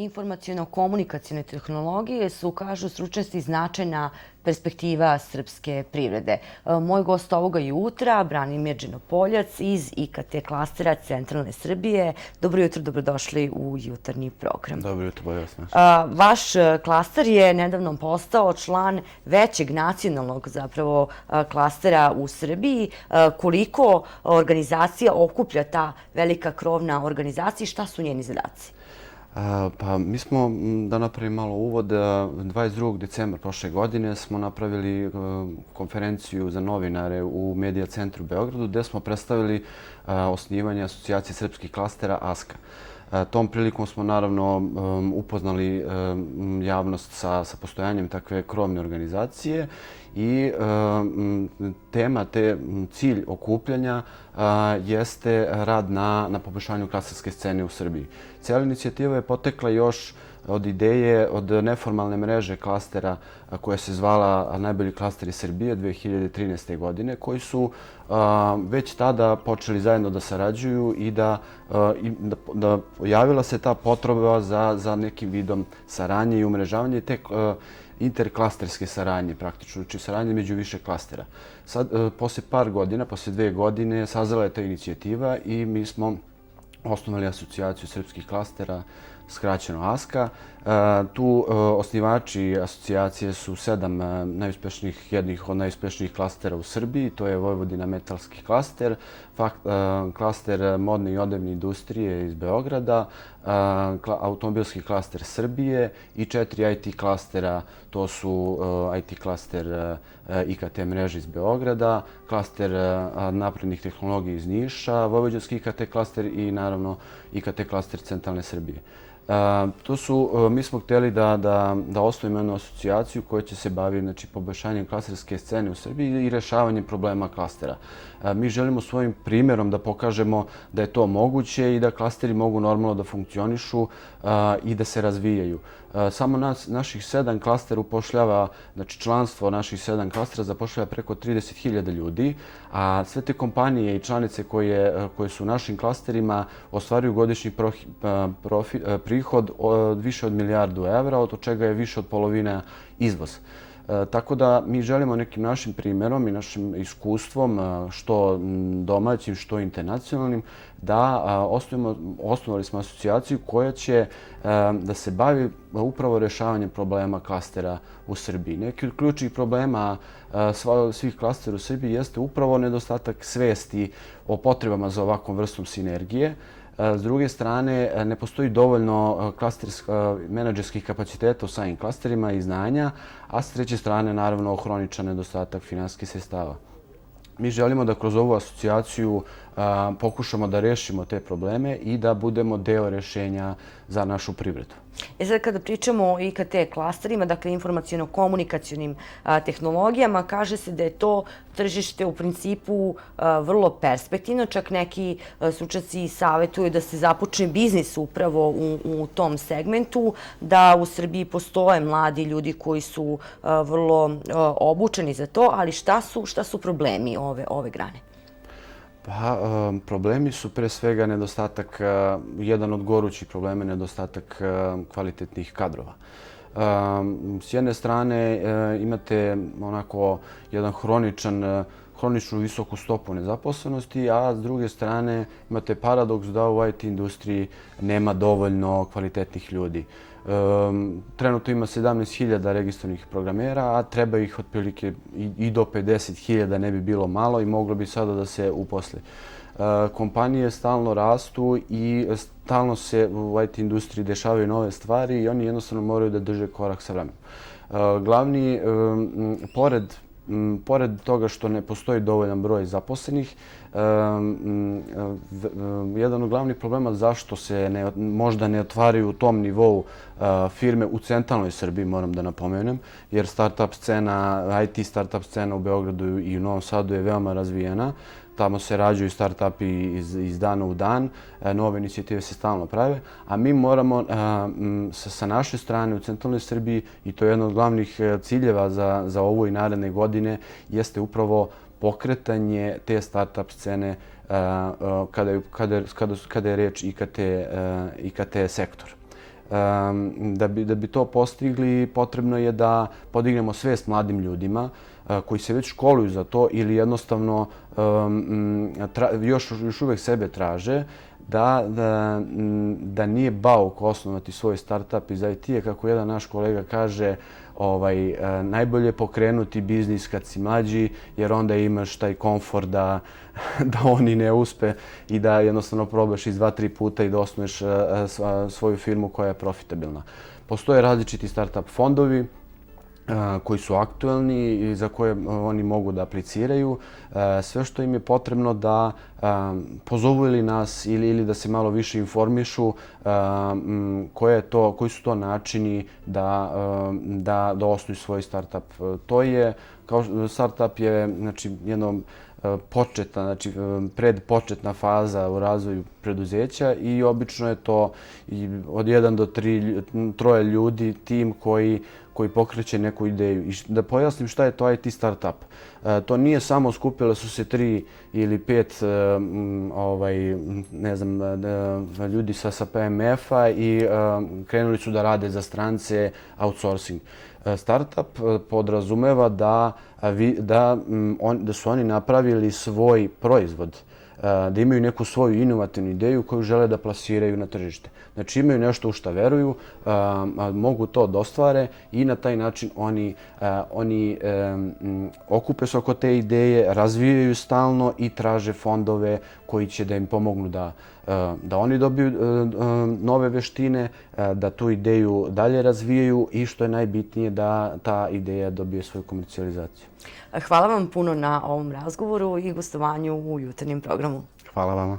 Informaciono-komunikacione tehnologije su, kažu stručnjaci, značajna perspektiva srpske privrede. Moj gost ovoga jutra, Branimir Dženopoljac iz IKT klastera Centralne Srbije. Dobro jutro, dobrodošli u jutarnji program. Dobro jutro, bolje vas našli. Vaš klaster je nedavno postao član većeg nacionalnog zapravo klastera u Srbiji. Koliko organizacija okuplja ta velika krovna organizacija i šta su njeni zadaci? Pa mi smo, da napravim malo uvod, 22. decembra prošle godine smo napravili konferenciju za novinare u Medija centru u Beogradu gde smo predstavili osnivanje Asocijacije srpskih klastera ASKA. Tom prilikom smo naravno upoznali javnost sa postojanjem takve krovne organizacije i cilj okupljanja jeste rad na poboljšanju klasterske scene u Srbiji. Cijela inicijativa je potekla još od ideje od neformalne mreže klastera koja se zvala Najbolji klasteri Srbije 2013. godine, koji su već tada počeli zajedno da sarađuju i da pojavila se ta potreba za nekim vidom saradnje i umrežavanja i te interklasterske saradnje praktično, znači saradnje među više klastera. Sad, posle par godina, posle 2 godine, sazrela je ta inicijativa i mi smo osnovali Asocijaciju srpskih klastera, skraćeno ASKA. Tu osnivači asocijacije su 7 jednih od najuspešnijih klastera u Srbiji. To je Vojvodina metalski klaster, klaster modne i odevne industrije iz Beograda, automobilski klaster Srbije i 4 IT klastera. To su IT klaster IKT mreže iz Beograda, klaster naprednih tehnologija iz Niša, Vojvođanski IKT klaster i naravno IKT klaster Centralne Srbije. Mi smo htjeli da osnovimo jednu asocijaciju koja će se baviti poboljšanjem klasterske scene u Srbiji i rješavanjem problema klastera. Mi želimo svojim primjerom da pokažemo da je to moguće i da klasteri mogu normalno da funkcionišu i da se razvijaju. Samo naših 7 klastera upošljava, znači članstvo naših 7 klastera zapošljava preko 30.000 ljudi, a sve te kompanije i članice koje su u našim klasterima ostvaruju godišnji prihod više od milijardu evra, od čega je više od polovine izvoz. Tako da mi želimo nekim našim primjerom i našim iskustvom, što domaćim, što internacionalnim, da osnovali smo asocijaciju koja će da se bavi upravo rješavanjem problema klastera u Srbiji. Neki od ključnih problema svih klastera u Srbiji jeste upravo nedostatak svesti o potrebama za ovakvom vrstom sinergije. S druge strane, ne postoji dovoljno menadžerskih kapaciteta u samim klasterima i znanja, a s treće strane, naravno, hroničan nedostatak finansijskih sredstava. Mi želimo da kroz ovu asocijaciju pokušamo da rešimo te probleme i da budemo deo rješenja za našu privredu. Sad kada pričamo o IKT klasterima, dakle informaciono-komunikacionim tehnologijama, kaže se da je to tržište u principu vrlo perspektivno. Čak neki stručnjaci savjetuju da se započne biznis upravo u tom segmentu, da u Srbiji postoje mladi ljudi koji su vrlo obučeni za to, ali šta su problemi ove grane? Pa, problemi su pre svega nedostatak, jedan od gorućih problema je nedostatak kvalitetnih kadrova. S jedne strane imate onako jedan hroničnu visoku stopu nezaposlenosti, a s druge strane imate paradoks da u IT industriji nema dovoljno kvalitetnih ljudi. Trenutno ima 17.000 registrovanih programera, a treba ih otprilike i do 50.000, ne bi bilo malo i moglo bi sada da se uposle. Kompanije stalno rastu i stalno se u IT industriji dešavaju nove stvari i oni jednostavno moraju da drže korak sa vremenom. Glavni, pored toga što ne postoji dovoljan broj zaposlenih, jedan od glavnih problema zašto se možda ne otvaraju u tom nivou firme u centralnoj Srbiji, moram da napomenem, jer IT startup scena u Beogradu i u Novom Sadu je veoma razvijena. Tamo se rađaju startupi iz dana u dan, nove inicijative se stalno prave, a mi moramo sa naše strane u centralnoj Srbiji, i to je jedan od glavnih ciljeva za ovu i naredne godine, jeste upravo pokretanje te startup scene kada je reč IKT sektor. Da bi to postigli, potrebno je da podignemo svijest mladim ljudima koji se već školuju za to ili jednostavno još uvijek sebe traže, da nije bauk osnovati svoj startup iz IT-a, kako jedan naš kolega kaže, najbolje je pokrenuti biznis kad si mlađi, jer onda imaš taj komfor da oni ne uspe i da jednostavno probaš iz 2-3 puta i da osnuješ svoju firmu koja je profitabilna. Postoje različiti startup fondovi koji su aktuelni i za koje oni mogu da apliciraju. Sve što im je potrebno da pozovu ili nas ili da se malo više informišu koji su to načini da osnuju svoj startup. Startup je jedno početna, predpočetna faza u razvoju preduzeća i obično je to od 1 do 3 ljudi, tim koji pokreće neku ideju. I da pojasnim šta je to IT startup. To nije samo skupile su se 3 ili 5 ljudi sa PMF-a i krenuli su da rade za strance outsourcing. Startup podrazumeva da su oni napravili svoj proizvod, da imaju neku svoju inovativnu ideju koju žele da plasiraju na tržište. Znači imaju nešto u šta veruju, mogu to da ostvare i na taj način oni okupe se oko te ideje, razvijaju stalno i traže fondove koji će da im pomognu da oni dobiju nove veštine, da tu ideju dalje razvijaju i što je najbitnije da ta ideja dobije svoju komercijalizaciju. Hvala vam puno na ovom razgovoru i gostovanju u jutarnjem programu. Hvala vama.